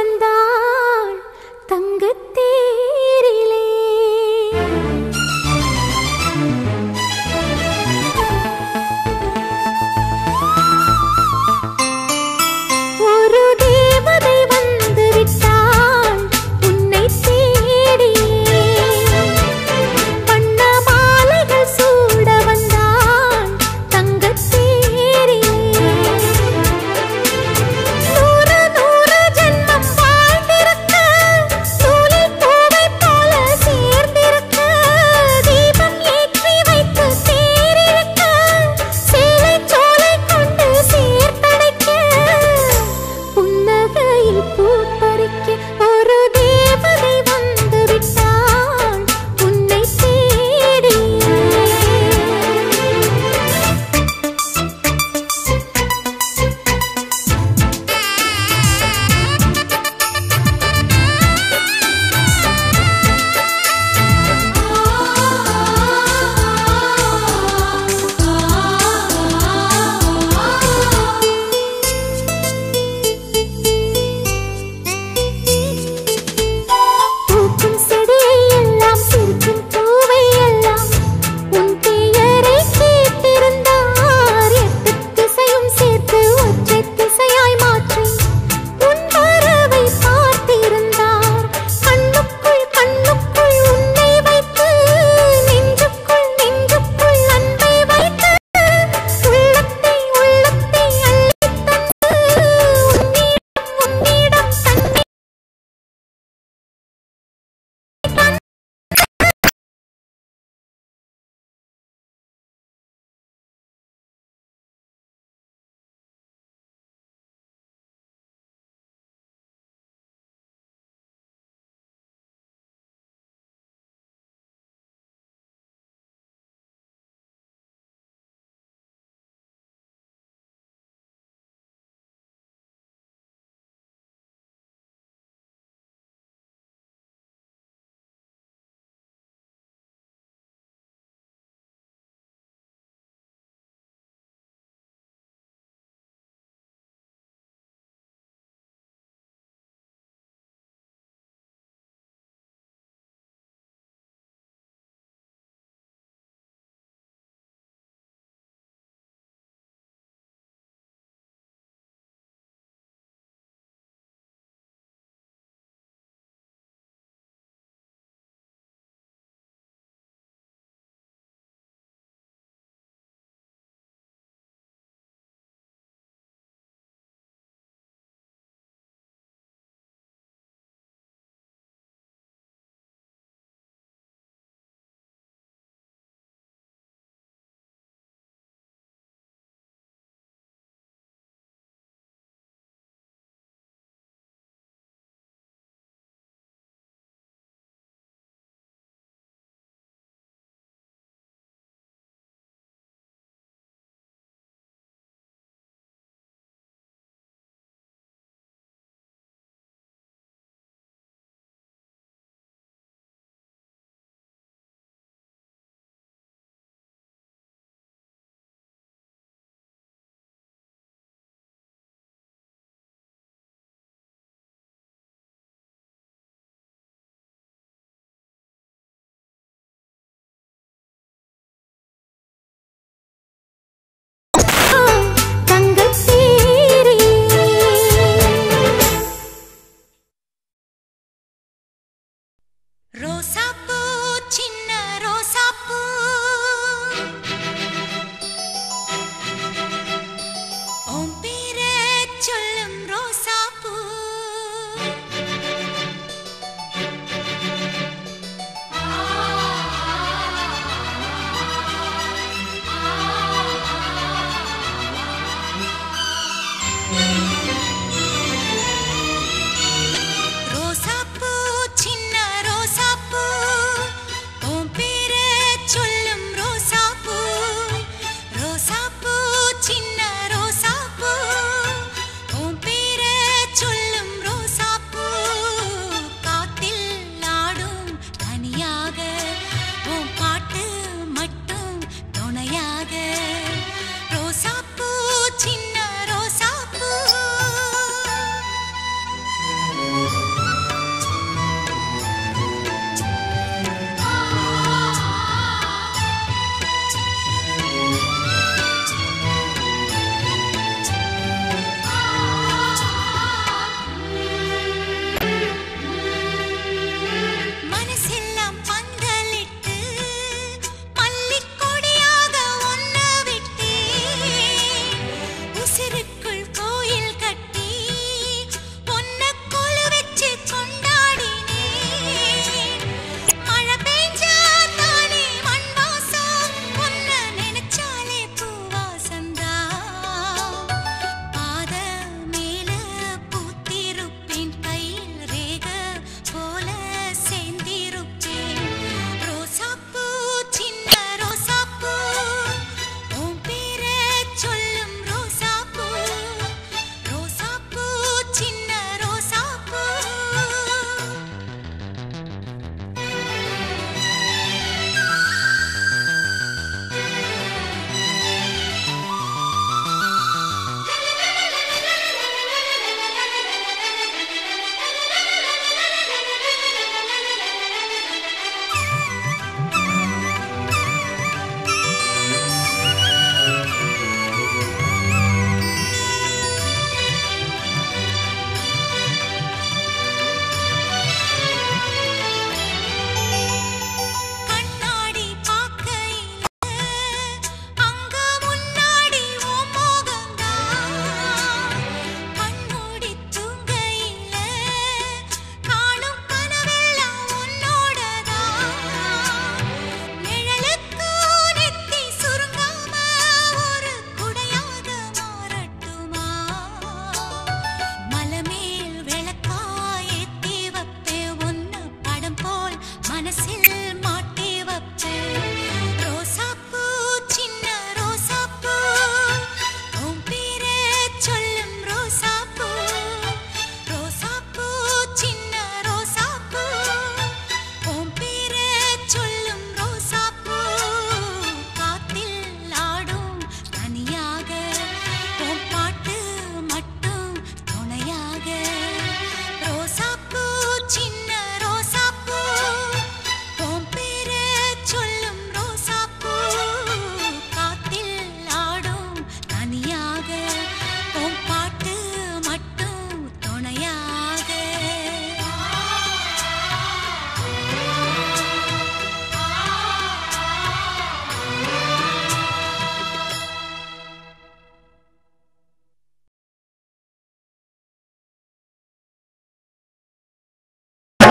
வந்தாள் தங்கத்தேரிலே. ஒரு தேவதை வந்து விட்டாள் உன்னை தேடியே. வண்ண மாலைகள் சூட வந்தாள் தங்கத்தேரிலே. 100 100 ஜென்மம்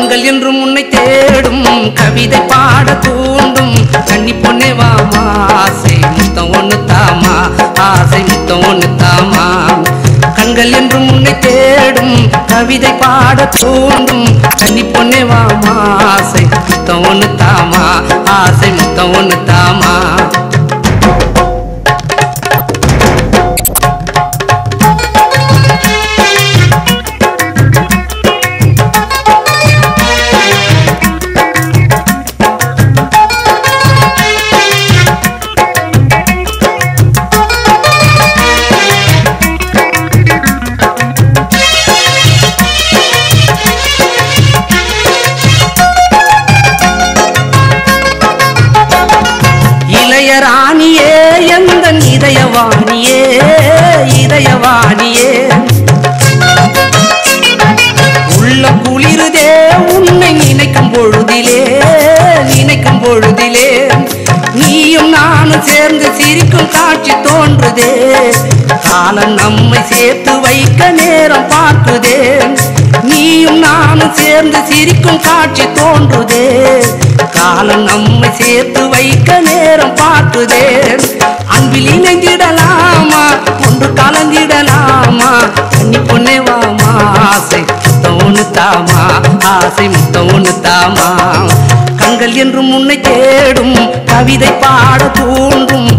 கண்கள் என்றும் உன்னை தேடும் கவிதை பாட தூண்டும் கன்னி பொன்னே வாமா ஆசை முத்தம் ஒண்ணு தாமா ஆசை முத்தம் ஒண்ணு தாமா கண்கள் என்றும் உன்னை தேடும் கவிதை பாட தூண்டும் கன்னி பொன்னே வாமா ஆசை முத்தம் ஒண்ணு தாமா ஆசை முத்தம் ஒண்ணு தாமா ராணியே எந்த இதயவாணியே இதயவாணியே உள்ள குளிருதே உன்னை நினைக்கும் பொழுதிலே நீயும் நானும் சேர்ந்து சிரிக்கும் காட்சி தோன்றுதே காலம் நம்மை சேர்த்து வைக்க நேரம் பார்க்குதே நீயும் நானும் சேர்ந்து சிரிக்கும் காட்சி தோன்றுதே காலம் நம்மை சேர்த்து வைக்க நேரம் பார்க்குதே அன்பில் இணைந்திடலாமா ஒன்று கலந்திடலாமா கன்னி பொன்னே வாமா ஆசை முத்தம் ஒண்ணு தாமா ஆசை முத்தம் ஒண்ணு தாமா கண்கள் என்றும் உன்னை தேடும் கவிதை பாட தூண்டும்